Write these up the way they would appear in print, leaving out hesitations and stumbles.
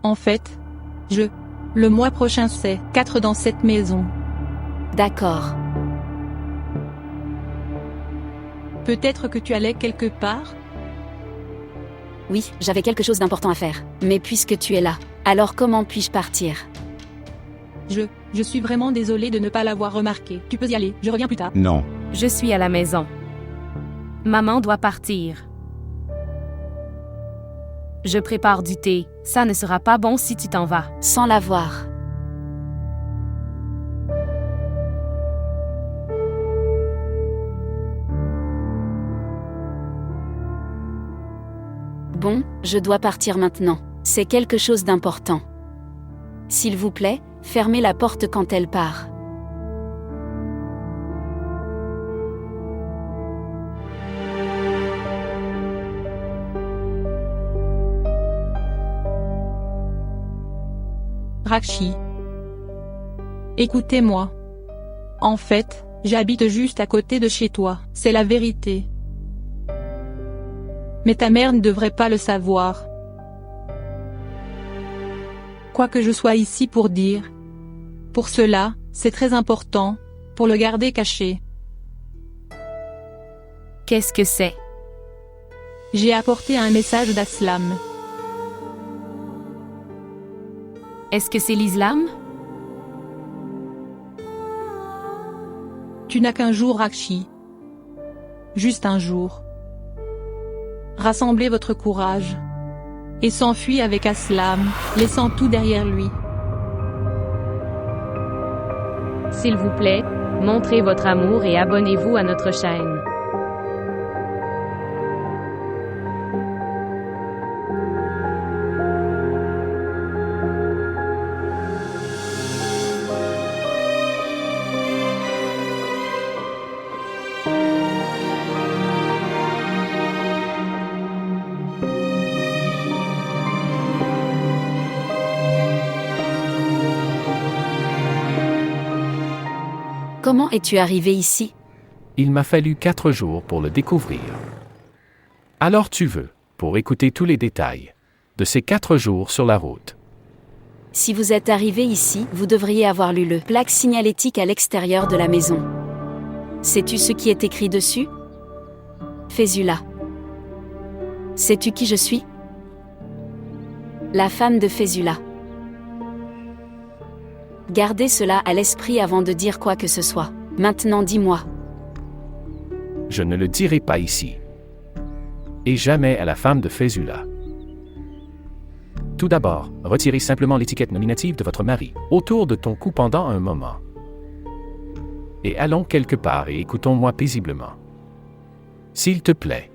En fait, le mois prochain c'est 4 dans cette maison. D'accord. Peut-être que tu allais quelque part? Oui, j'avais quelque chose d'important à faire. Mais puisque tu es là, alors comment puis-je partir? Je suis vraiment désolée de ne pas l'avoir remarqué. Tu peux y aller, je reviens plus tard. Non. Je suis à la maison. Maman doit partir. Je prépare du thé. Ça ne sera pas bon si tu t'en vas. Sans la voir. Bon, je dois partir maintenant. C'est quelque chose d'important. S'il vous plaît, fermez la porte quand elle part. Rakshi. Écoutez-moi. En fait, j'habite juste à côté de chez toi, c'est la vérité. Mais ta mère ne devrait pas le savoir. Quoi que je sois ici pour dire. Pour cela, c'est très important, pour le garder caché. Qu'est-ce que c'est? J'ai apporté un message d'Aslam. Est-ce que c'est l'islam? Tu n'as qu'un jour, Rakshi. Juste un jour. Rassemblez votre courage. Et s'enfuit avec Aslam, laissant tout derrière lui. S'il vous plaît, montrez votre amour et abonnez-vous à notre chaîne. Comment es-tu arrivé ici? Il m'a fallu 4 jours pour le découvrir. Alors tu veux, pour écouter tous les détails de ces 4 jours sur la route. Si vous êtes arrivé ici, vous devriez avoir lu le plaque signalétique à l'extérieur de la maison. Sais-tu ce qui est écrit dessus? Fésula. Sais-tu qui je suis? La femme de Fésula. Gardez cela à l'esprit avant de dire quoi que ce soit. Maintenant dis-moi. Je ne le dirai pas ici. Et jamais à la femme de Fésula. Tout d'abord, retirez simplement l'étiquette nominative de votre mari autour de ton cou pendant un moment. Et allons quelque part et écoutons-moi paisiblement. S'il te plaît.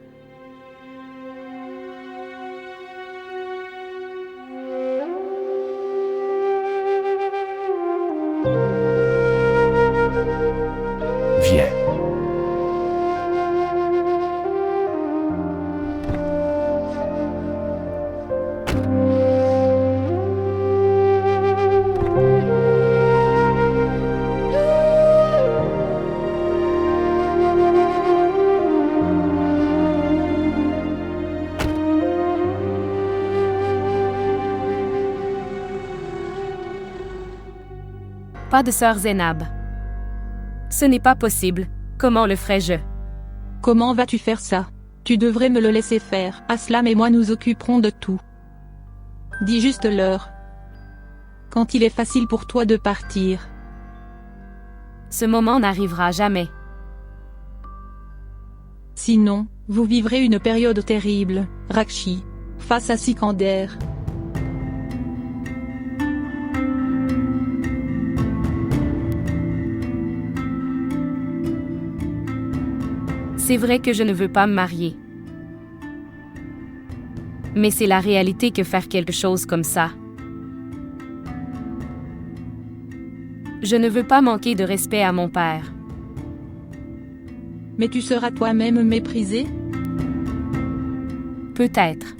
Viens. Pas de sœur Zénab. Ce n'est pas possible. Comment le ferais-je? Comment vas-tu faire ça? Tu devrais me le laisser faire. Aslam et moi nous occuperons de tout. Dis juste l'heure. Quand il est facile pour toi de partir. Ce moment n'arrivera jamais. Sinon, vous vivrez une période terrible, Rakshi, face à Sikander. C'est vrai que je ne veux pas me marier. Mais c'est la réalité que faire quelque chose comme ça. Je ne veux pas manquer de respect à mon père. Mais tu seras toi-même méprisé? Peut-être.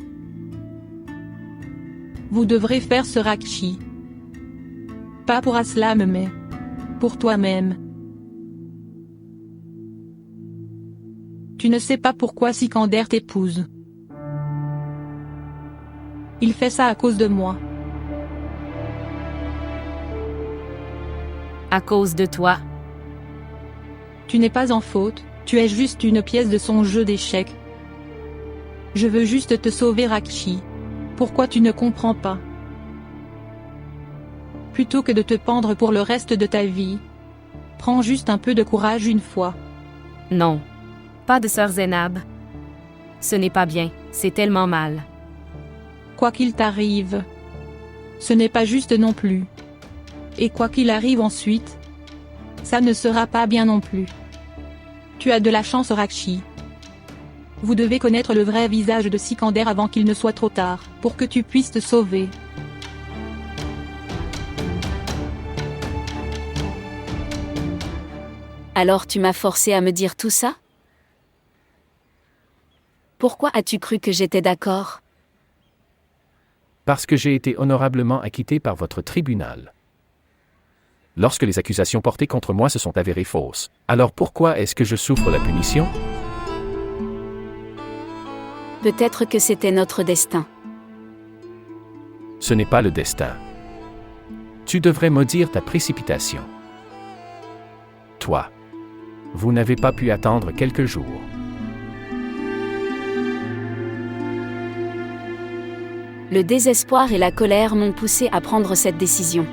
Vous devrez faire ce Rakshi. Pas pour Aslam mais pour toi-même. Tu ne sais pas pourquoi Sikander t'épouse. Il fait ça à cause de moi. À cause de toi. Tu n'es pas en faute, tu es juste une pièce de son jeu d'échecs. Je veux juste te sauver, Rakshi. Pourquoi tu ne comprends pas? Plutôt que de te pendre pour le reste de ta vie, prends juste un peu de courage une fois. Non. Pas de sœur Zénab. Ce n'est pas bien, c'est tellement mal. Quoi qu'il t'arrive, ce n'est pas juste non plus. Et quoi qu'il arrive ensuite, ça ne sera pas bien non plus. Tu as de la chance, Rakshi. Vous devez connaître le vrai visage de Sikander avant qu'il ne soit trop tard, pour que tu puisses te sauver. Alors tu m'as forcé à me dire tout ça? Pourquoi as-tu cru que j'étais d'accord? Parce que j'ai été honorablement acquitté par votre tribunal. Lorsque les accusations portées contre moi se sont avérées fausses, alors pourquoi est-ce que je souffre la punition? Peut-être que c'était notre destin. Ce n'est pas le destin. Tu devrais maudire ta précipitation. Toi, vous n'avez pas pu attendre quelques jours. Le désespoir et la colère m'ont poussé à prendre cette décision.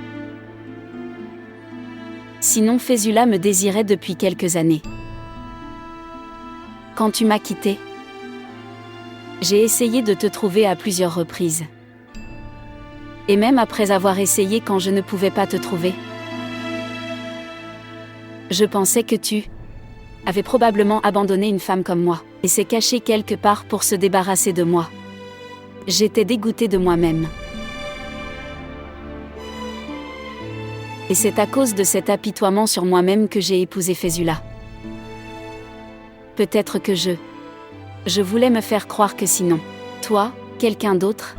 Sinon Fésula me désirait depuis quelques années. Quand tu m'as quitté, j'ai essayé de te trouver à plusieurs reprises. Et même après avoir essayé quand je ne pouvais pas te trouver. Je pensais que tu avais probablement abandonné une femme comme moi, et s'est caché quelque part pour se débarrasser de moi. J'étais dégoûtée de moi-même. Et c'est à cause de cet apitoiement sur moi-même que j'ai épousé Fésula. Peut-être que je voulais me faire croire que sinon, toi, quelqu'un d'autre,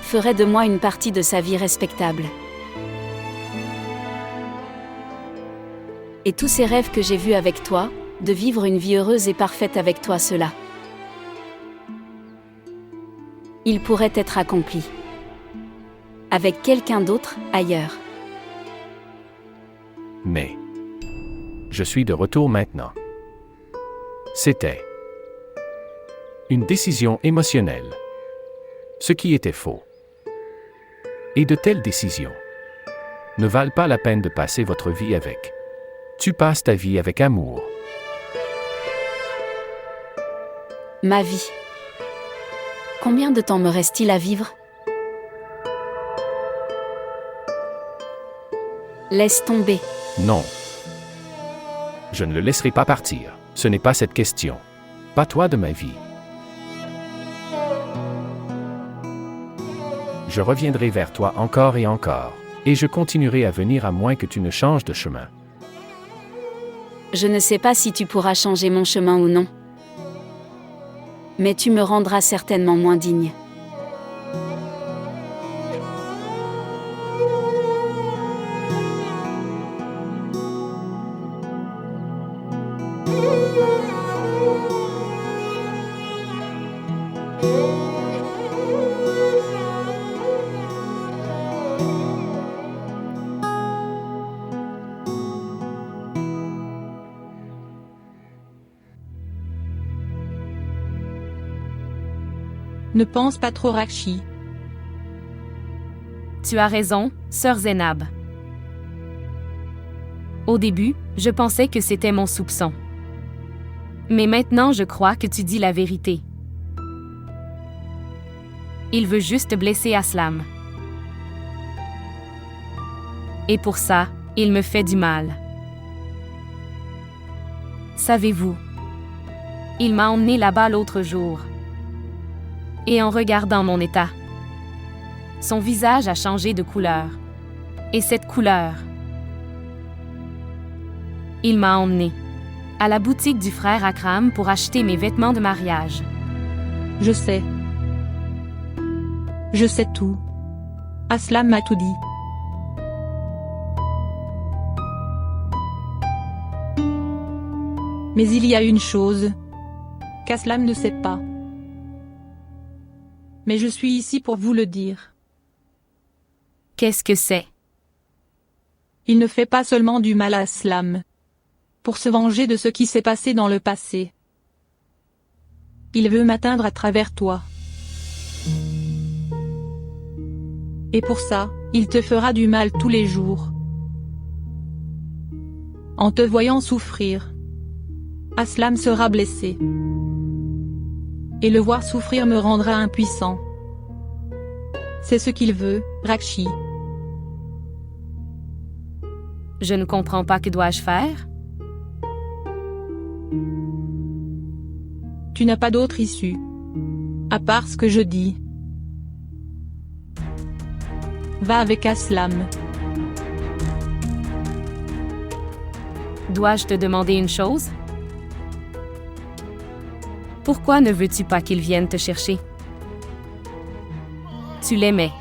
ferait de moi une partie de sa vie respectable. Et tous ces rêves que j'ai vus avec toi, de vivre une vie heureuse et parfaite avec toi, cela, ils pourraient être accomplis. Avec quelqu'un d'autre, ailleurs. Mais je suis de retour maintenant. C'était une décision émotionnelle, ce qui était faux. Et de telles décisions ne valent pas la peine de passer votre vie avec. Tu passes ta vie avec amour. Ma vie. Combien de temps me reste-t-il à vivre? Laisse tomber. Non. Je ne le laisserai pas partir. Ce n'est pas cette question. Pas toi de ma vie. Je reviendrai vers toi encore et encore, et je continuerai à venir à moins que tu ne changes de chemin. Je ne sais pas si tu pourras changer mon chemin ou non. Mais tu me rendras certainement moins digne. Ne pense pas trop, Rakshi. Tu as raison, sœur Zénab. Au début, je pensais que c'était mon soupçon. Mais maintenant je crois que tu dis la vérité. Il veut juste blesser Aslam. Et pour ça, il me fait du mal. Savez-vous, il m'a emmené là-bas l'autre jour. Et en regardant mon état, son visage a changé de couleur. Et cette couleur, il m'a emmené à la boutique du frère Akram pour acheter mes vêtements de mariage. Je sais. Je sais tout. Aslam m'a tout dit. Mais il y a une chose qu'Aslam ne sait pas. Mais je suis ici pour vous le dire. Qu'est-ce que c'est? Il ne fait pas seulement du mal à Aslam. Pour se venger de ce qui s'est passé dans le passé. Il veut m'atteindre à travers toi. Et pour ça, il te fera du mal tous les jours. En te voyant souffrir, Aslam sera blessé. Et le voir souffrir me rendra impuissant. C'est ce qu'il veut, Rakshi. Je ne comprends pas, que dois-je faire? Tu n'as pas d'autre issue. À part ce que je dis. Va avec Aslam. Dois-je te demander une chose? Pourquoi ne veux-tu pas qu'il vienne te chercher? Tu l'aimais.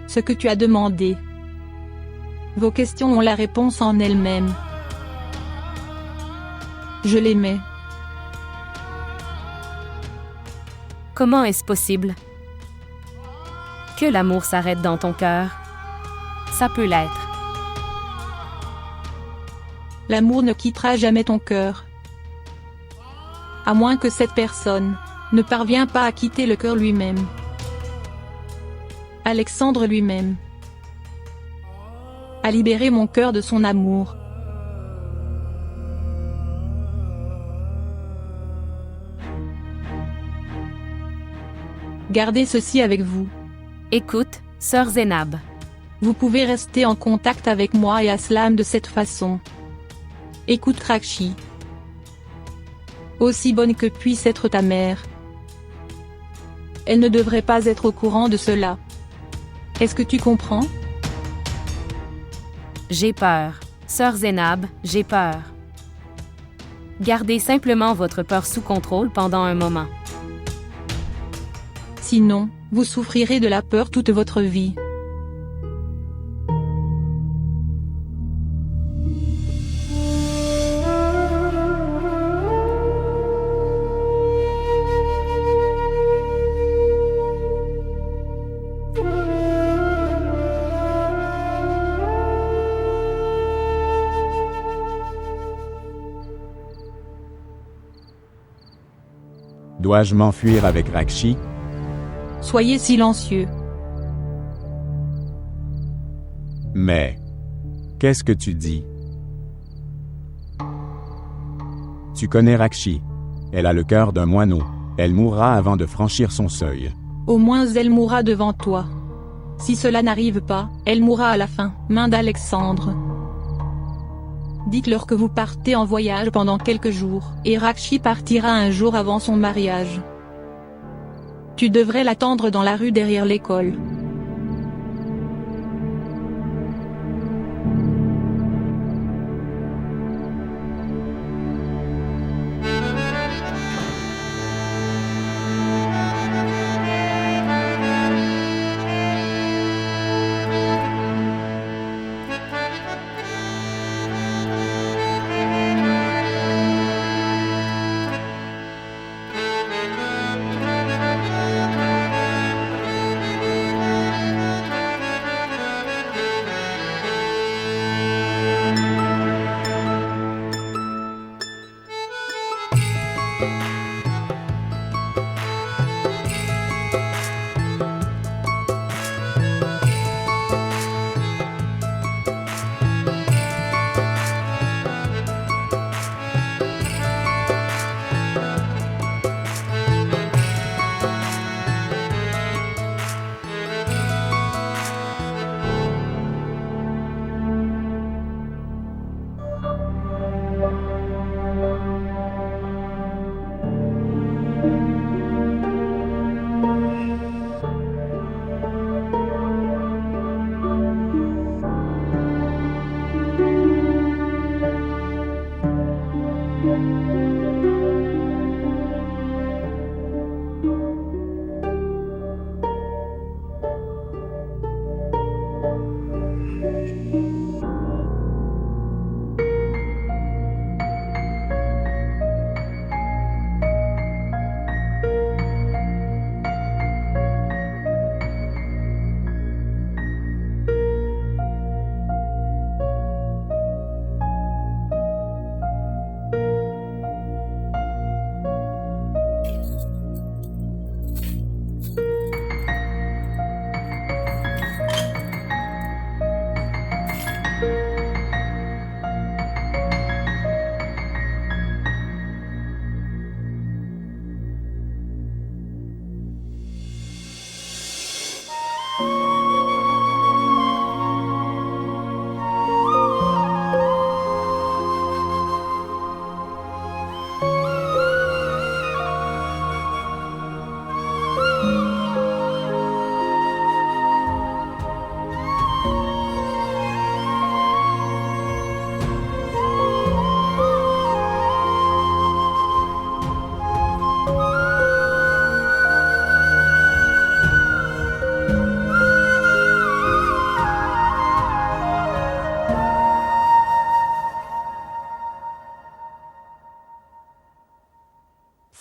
Ce que tu as demandé. Vos questions ont la réponse en elles-mêmes. Je l'aimais. Comment est-ce possible? Que l'amour s'arrête dans ton cœur? Ça peut l'être. L'amour ne quittera jamais ton cœur. À moins que cette personne ne parvienne pas à quitter le cœur lui-même. Alexandre lui-même a libéré mon cœur de son amour. Gardez ceci avec vous. Écoute, sœur Zénab. Vous pouvez rester en contact avec moi et Aslam de cette façon. Écoute Rakshi. Aussi bonne que puisse être ta mère. Elle ne devrait pas être au courant de cela. Est-ce que tu comprends? J'ai peur. Sœur Zénab, j'ai peur. Gardez simplement votre peur sous contrôle pendant un moment. Sinon, vous souffrirez de la peur toute votre vie. Dois-je m'enfuir avec Rakshi? Soyez silencieux. Mais, qu'est-ce que tu dis? Tu connais Rakshi. Elle a le cœur d'un moineau. Elle mourra avant de franchir son seuil. Au moins elle mourra devant toi. Si cela n'arrive pas, elle mourra à la fin, main d'Alexandre. Dites-leur que vous partez en voyage pendant quelques jours, et Rakshi partira un jour avant son mariage. Tu devrais l'attendre dans la rue derrière l'école.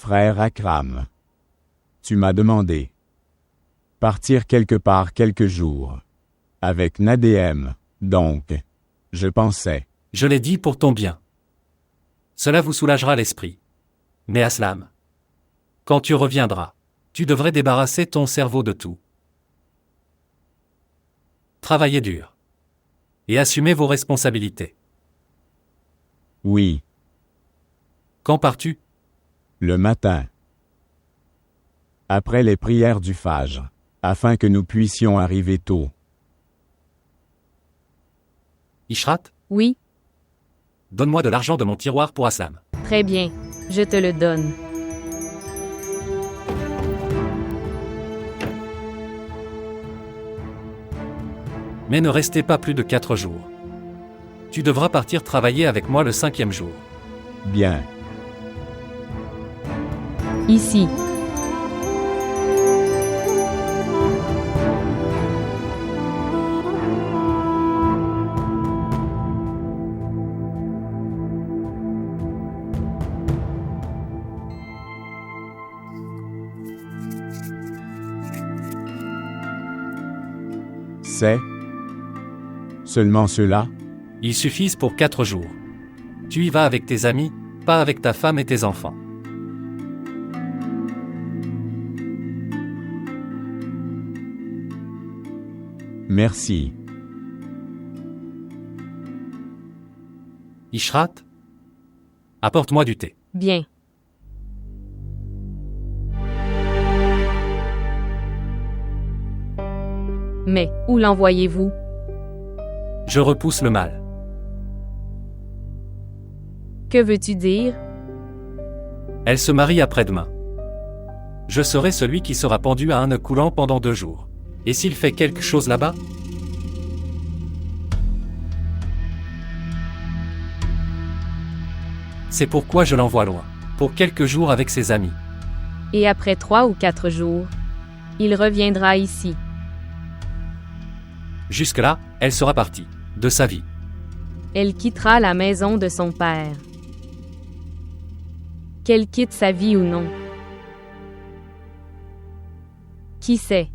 Frère Akram. Tu m'as demandé. Partir quelque part quelques jours. Avec Nadem, donc. Je pensais. Je l'ai dit pour ton bien. Cela vous soulagera l'esprit. Mais Aslam, quand tu reviendras, tu devrais débarrasser ton cerveau de tout. Travaillez dur. Et assumez vos responsabilités. Oui, Quand pars-tu? le matin. Après les prières du Fajr, afin que nous puissions arriver tôt. Ishrat, Oui, donne-moi de l'argent de mon tiroir pour Aslam. très bien. Je te le donne. Mais ne restez pas plus de 4 jours. Tu devras partir travailler avec moi le 5e jour. Bien. Ici. C'est seulement cela? Ils suffisent pour 4 jours. Tu y vas avec tes amis, pas avec ta femme et tes enfants. Merci. Ishrat, apporte-moi du thé. Bien. Mais, où l'envoyez-vous? Je repousse le mal. Que veux-tu dire? Elle se marie après-demain. Je serai celui qui sera pendu à un nœud coulant pendant 2 jours. Et s'il fait quelque chose là-bas? C'est pourquoi je l'envoie loin, pour quelques jours avec ses amis. Et après 3 ou 4 jours, il reviendra ici. Jusque-là, elle sera partie, de sa vie. Elle quittera la maison de son père. Qu'elle quitte sa vie ou non. Qui sait?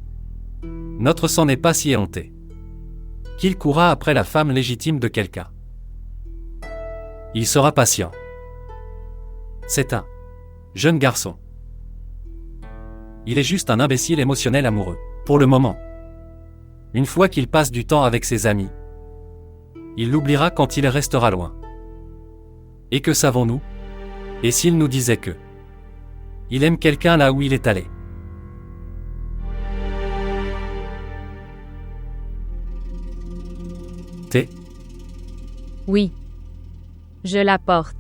Notre sang n'est pas si éhonté. Qu'il courra après la femme légitime de quelqu'un. Il sera patient. C'est un jeune garçon. Il est juste un imbécile émotionnel amoureux, pour le moment. Une fois qu'il passe du temps avec ses amis, il l'oubliera quand il restera loin. Et que savons-nous? Et s'il nous disait que il aime quelqu'un là où il est allé? Thé? Oui. Je l'apporte.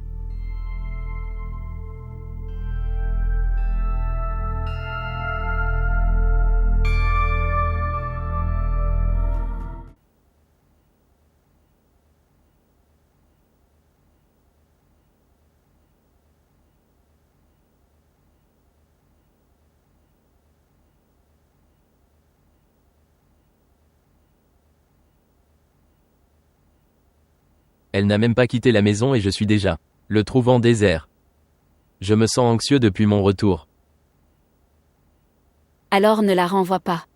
Elle n'a même pas quitté la maison et je suis déjà le trouvant désert. Je me sens anxieux depuis mon retour. Alors ne la renvoie pas.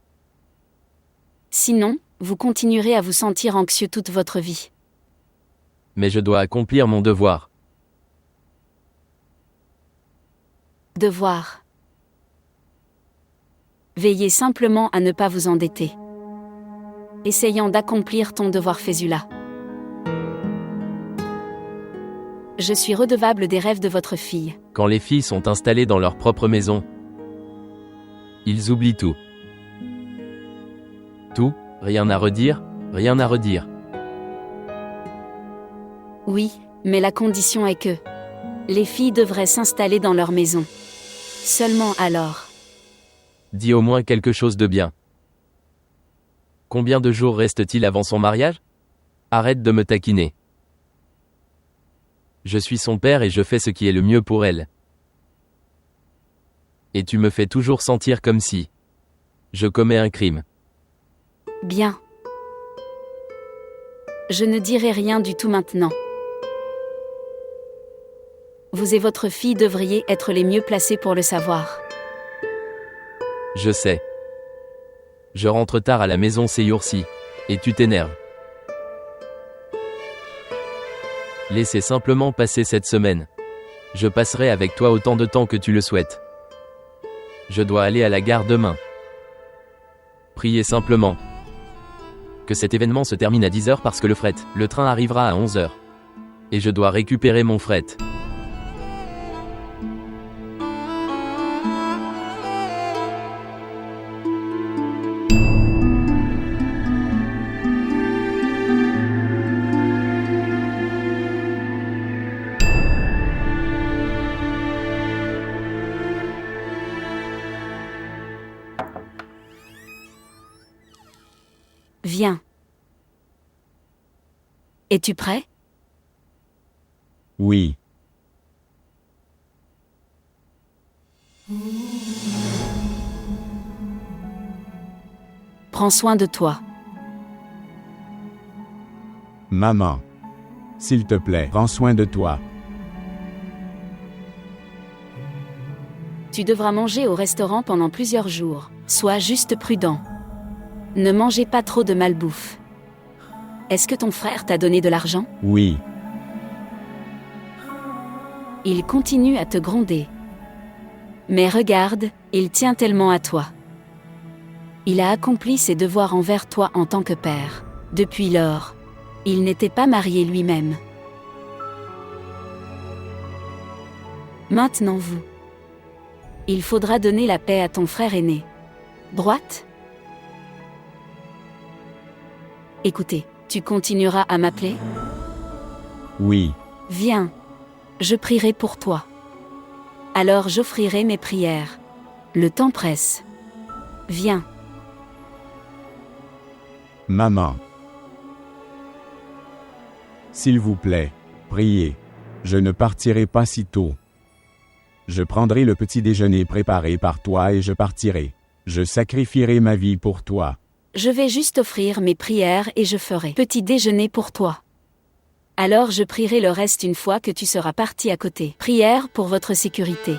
Sinon, vous continuerez à vous sentir anxieux toute votre vie. Mais je dois accomplir mon devoir. Devoir. Veillez simplement à ne pas vous endetter. Essayant d'accomplir ton devoir, Fésula. Je suis redevable des rêves de votre fille. Quand les filles sont installées dans leur propre maison, ils oublient tout. Tout, rien à redire, rien à redire. Oui, mais la condition est que les filles devraient s'installer dans leur maison. Seulement alors. Dis au moins quelque chose de bien. Combien de jours reste-t-il avant son mariage? Arrête de me taquiner. Je suis son père et je fais ce qui est le mieux pour elle. Et tu me fais toujours sentir comme si je commets un crime. Bien. Je ne dirai rien du tout maintenant. Vous et votre fille devriez être les mieux placés pour le savoir. Je sais. Je rentre tard à la maison ces jours-ci. Et tu t'énerves. Laissez simplement passer cette semaine. Je passerai avec toi autant de temps que tu le souhaites. Je dois aller à la gare demain. Priez simplement. Que cet événement se termine à 10h parce que le train arrivera à 11h. Et je dois récupérer mon fret. Viens. Es-tu prêt? Oui. Prends soin de toi. Maman. S'il te plaît, prends soin de toi. Tu devras manger au restaurant pendant plusieurs jours. Sois juste prudent. Ne mangez pas trop de malbouffe. Est-ce que ton frère t'a donné de l'argent? Oui. Il continue à te gronder. Mais regarde, il tient tellement à toi. Il a accompli ses devoirs envers toi en tant que père. Depuis lors, il n'était pas marié lui-même. Maintenant vous. Il faudra donner la paix à ton frère aîné. Droite? Écoutez, tu continueras à m'appeler? Oui. Viens. Je prierai pour toi. Alors j'offrirai mes prières. Le temps presse. Viens. Maman. S'il vous plaît, priez. Je ne partirai pas si tôt. Je prendrai le petit déjeuner préparé par toi et je partirai. Je sacrifierai ma vie pour toi. Je vais juste offrir mes prières et je ferai petit déjeuner pour toi. Alors je prierai le reste une fois que tu seras parti à côté. Prière pour votre sécurité.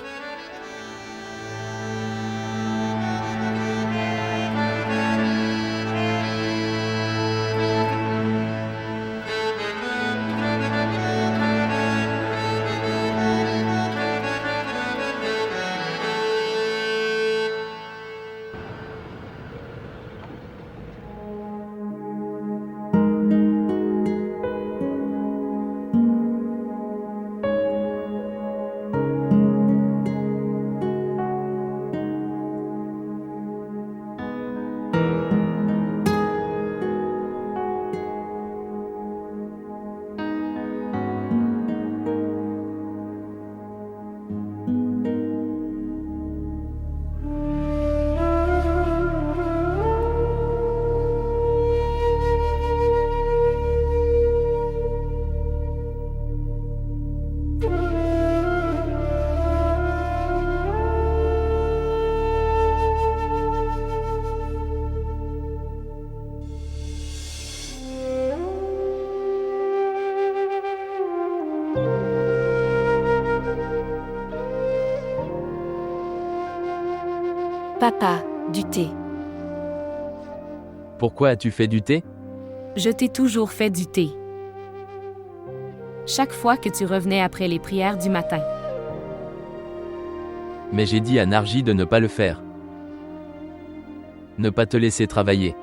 Papa, du thé. Pourquoi as-tu fait du thé? Je t'ai toujours fait du thé. Chaque fois que tu revenais après les prières du matin. Mais j'ai dit à Narji de ne pas le faire. Ne pas te laisser travailler.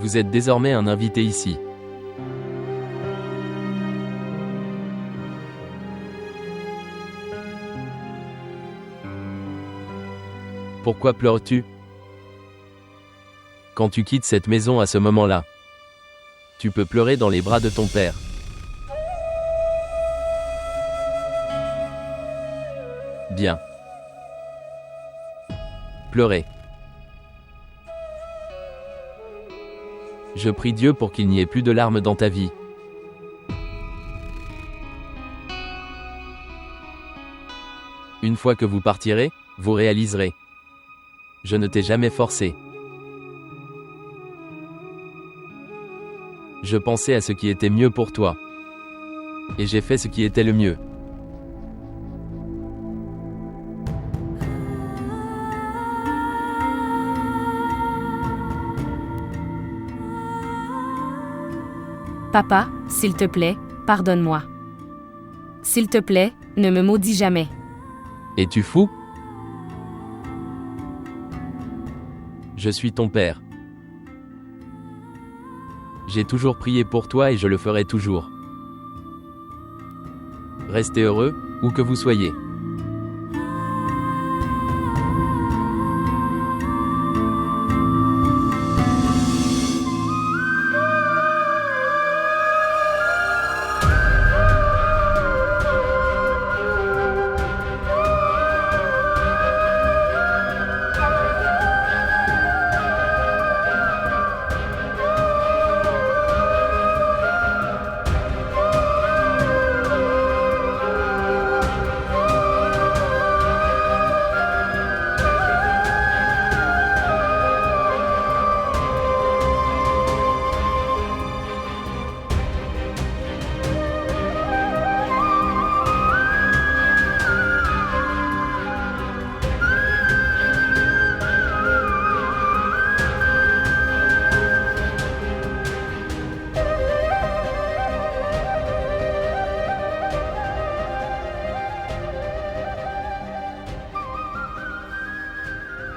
Vous êtes désormais un invité ici. Pourquoi pleures-tu? Quand tu quittes cette maison à ce moment-là, tu peux pleurer dans les bras de ton père. Bien. Pleurez. Je prie Dieu pour qu'il n'y ait plus de larmes dans ta vie. Une fois que vous partirez, vous réaliserez. Je ne t'ai jamais forcé. Je pensais à ce qui était mieux pour toi. Et j'ai fait ce qui était le mieux. Papa, s'il te plaît, pardonne-moi. S'il te plaît, ne me maudis jamais. Es-tu fou? Je suis ton père. J'ai toujours prié pour toi et je le ferai toujours. Restez heureux, où que vous soyez.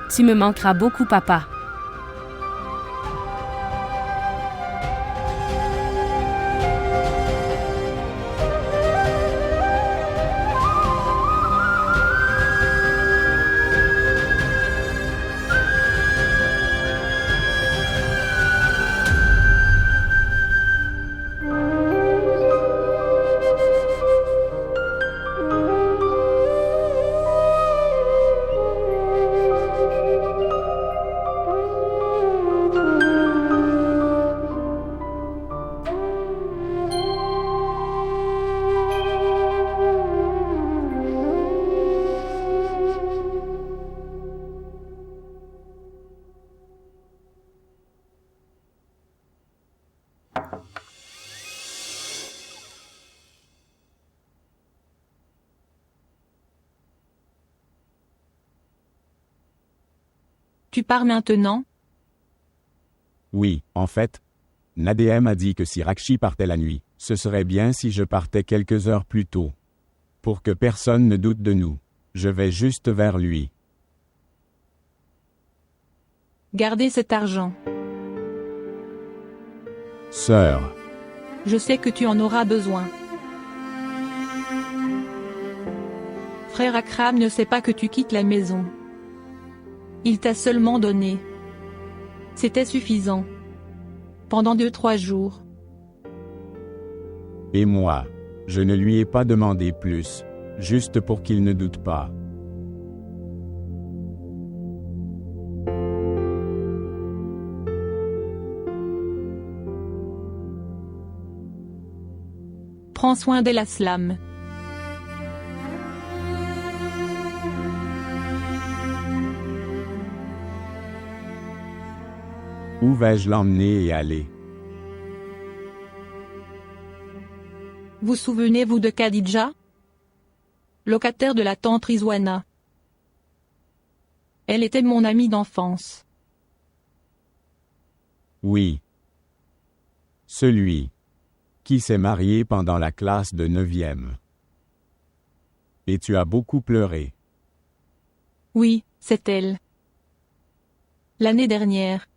Tu me manqueras beaucoup, papa. Tu pars maintenant? Oui, en fait. Nadem a dit que si Rakshi partait la nuit, ce serait bien si je partais quelques heures plus tôt. Pour que personne ne doute de nous. Je vais juste vers lui. Gardez cet argent. Sœur, Je sais que tu en auras besoin. Frère Akram ne sait pas que tu quittes la maison. Il t'a seulement donné. C'était suffisant. Pendant 2-3 jours. et moi, je ne lui ai pas demandé plus, juste pour qu'il ne doute pas. Prends soin d'El-Aslam. Où vais-je l'emmener et aller? Vous souvenez-vous de Khadija? Locataire de la tante Rizwana. Elle était mon amie d'enfance. Oui. Celui qui s'est marié pendant la classe de 9e. Et tu as beaucoup pleuré. Oui, c'est elle. L'année dernière,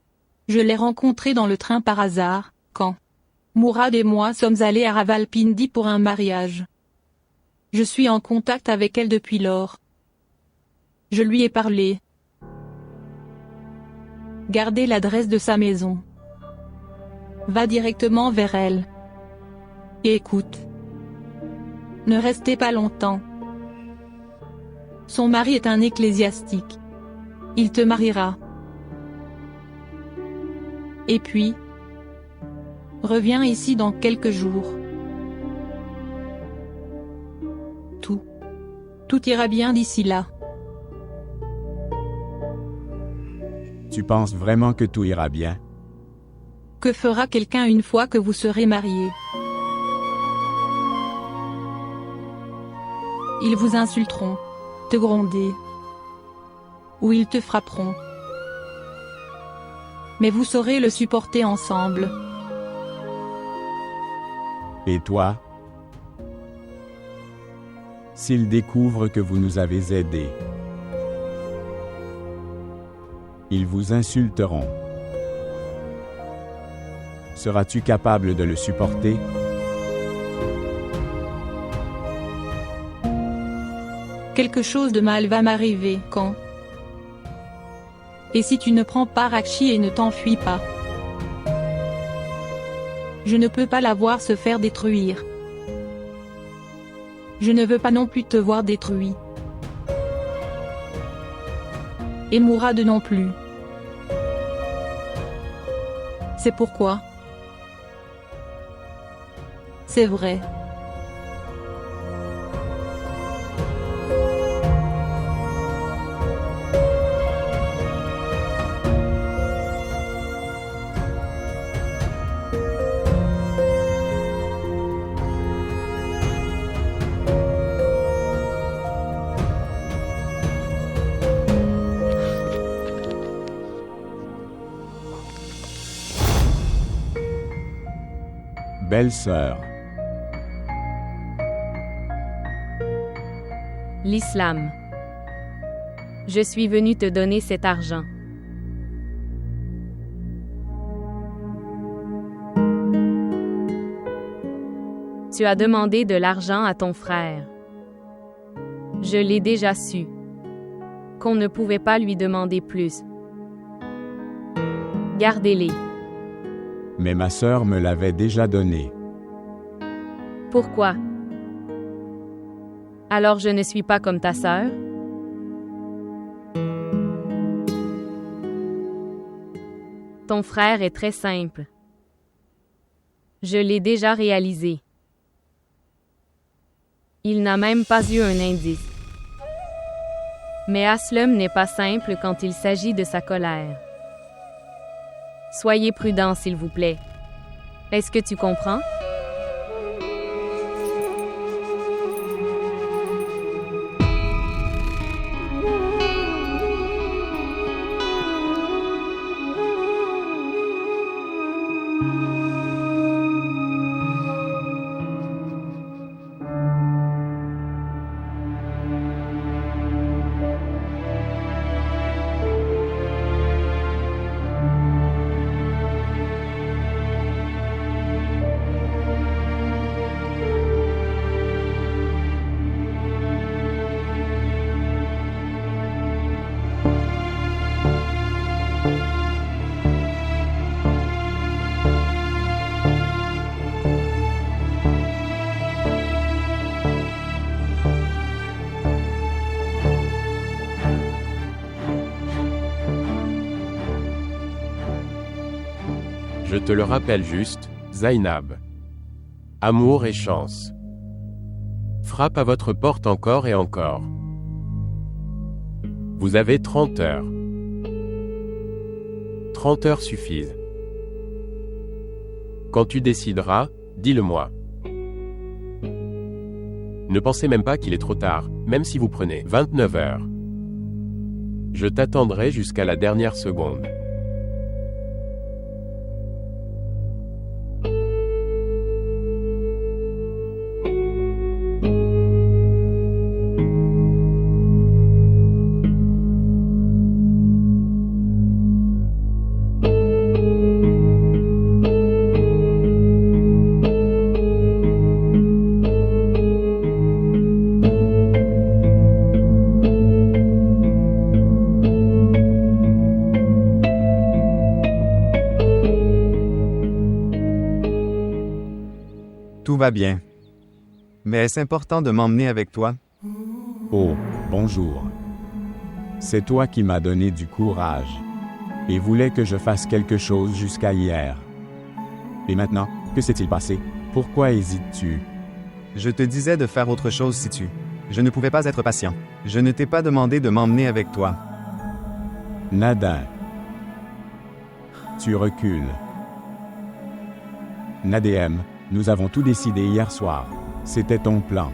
je l'ai rencontrée dans le train par hasard, quand Mourad et moi sommes allés à Rawalpindi pour un mariage. Je suis en contact avec elle depuis lors. Je lui ai parlé. Gardez l'adresse de sa maison. Va directement vers elle. Et écoute. Ne restez pas longtemps. Son mari est un ecclésiastique. Il te mariera. Et puis, reviens ici dans quelques jours. Tout ira bien d'ici là. Tu penses vraiment que tout ira bien? Que fera quelqu'un une fois que vous serez mariés? Ils vous insulteront, te gronder, ou ils te frapperont. Mais vous saurez le supporter ensemble. Et toi? S'ils découvrent que vous nous avez aidés, ils vous insulteront. Seras-tu capable de le supporter? Quelque chose de mal va m'arriver, quand? Et si tu ne prends pas Rakshi et ne t'enfuis pas? Je ne peux pas la voir se faire détruire. Je ne veux pas non plus te voir détruit. Et Mourad non plus. C'est pourquoi. C'est vrai. Belle-sœur, L'islam. Je suis venu te donner cet argent. Tu as demandé de l'argent à ton frère. Je l'ai déjà su. Qu'on ne pouvait pas lui demander plus. Gardez-les. mais ma sœur me l'avait déjà donné. Pourquoi? Alors je ne suis pas comme ta sœur? Ton frère est très simple. Je l'ai déjà réalisé. Il n'a même pas eu un indice. Mais Aslum n'est pas simple quand il s'agit de sa colère. Soyez prudent, s'il vous plaît. Est-ce que tu comprends? Je te le rappelle juste, Zainab. Amour et chance. Frappe à votre porte encore et encore. Vous avez 30 heures. 30 heures suffisent. Quand tu décideras, dis-le-moi. Ne pensez même pas qu'il est trop tard, même si vous prenez 29 heures. Je t'attendrai jusqu'à la dernière seconde. Tout va bien. Mais est-ce important de m'emmener avec toi? Oh, bonjour. C'est toi qui m'as donné du courage et voulais que je fasse quelque chose jusqu'à hier. Et maintenant, que s'est-il passé? Pourquoi hésites-tu? Je te disais de faire autre chose si tu... Je ne pouvais pas être patient. Je ne t'ai pas demandé de m'emmener avec toi. Nadin. Tu recules. Nadem, nous avons tout décidé hier soir. C'était ton plan.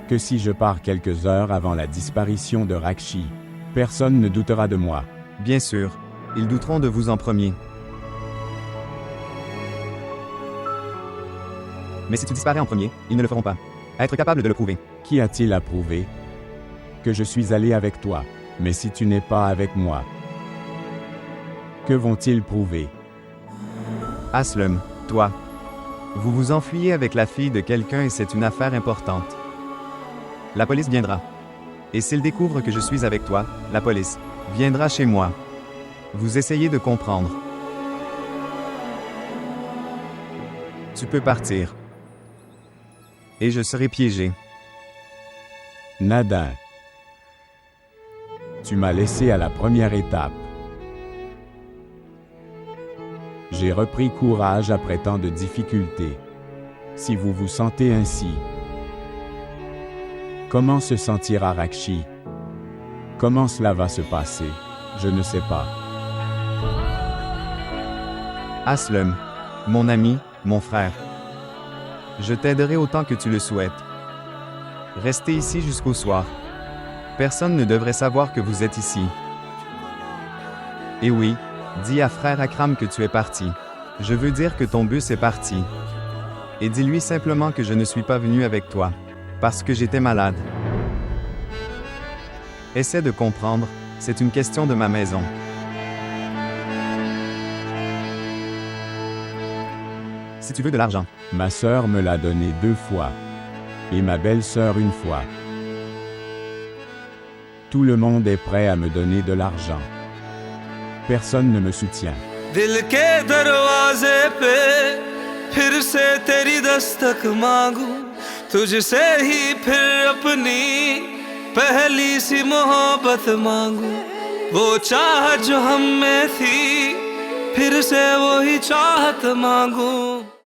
Que si je pars quelques heures avant la disparition de Rakshi, personne ne doutera de moi. Bien sûr. Ils douteront de vous en premier. Mais si tu disparais en premier, ils ne le feront pas. Être capable de le prouver. Qui a-t-il approuvé? Que je suis allé avec toi. Mais si tu n'es pas avec moi, que vont-ils prouver? Aslum, toi. Vous vous enfuyez avec la fille de quelqu'un et c'est une affaire importante. La police viendra. Et s'ils découvrent que je suis avec toi, la police viendra chez moi. Vous essayez de comprendre. Tu peux partir. Et je serai piégé. Nadin. Tu m'as laissé à la première étape. J'ai repris courage après tant de difficultés. Si vous vous sentez ainsi, comment se sentira Rakshi? Comment cela va se passer? Je ne sais pas. Aslum, mon ami, mon frère. Je t'aiderai autant que tu le souhaites. Restez ici jusqu'au soir. Personne ne devrait savoir que vous êtes ici. Et oui, dis à frère Akram que tu es parti. Je veux dire que ton bus est parti. Et dis-lui simplement que je ne suis pas venu avec toi, parce que j'étais malade. Essaie de comprendre, c'est une question de ma maison. Si tu veux de l'argent. Ma sœur me l'a donné 2 fois. Et ma belle-sœur 1 fois. Tout le monde est prêt à me donner de l'argent. Personne ne me soutient. दिल के दरवाजे पे फिर से तेरी दस्तक मांगूं तुझसे ही फिर अपनी पहली सी मोहब्बत मांगूं वो चाहत जो हम में थी फिर से वही चाहत मांगूं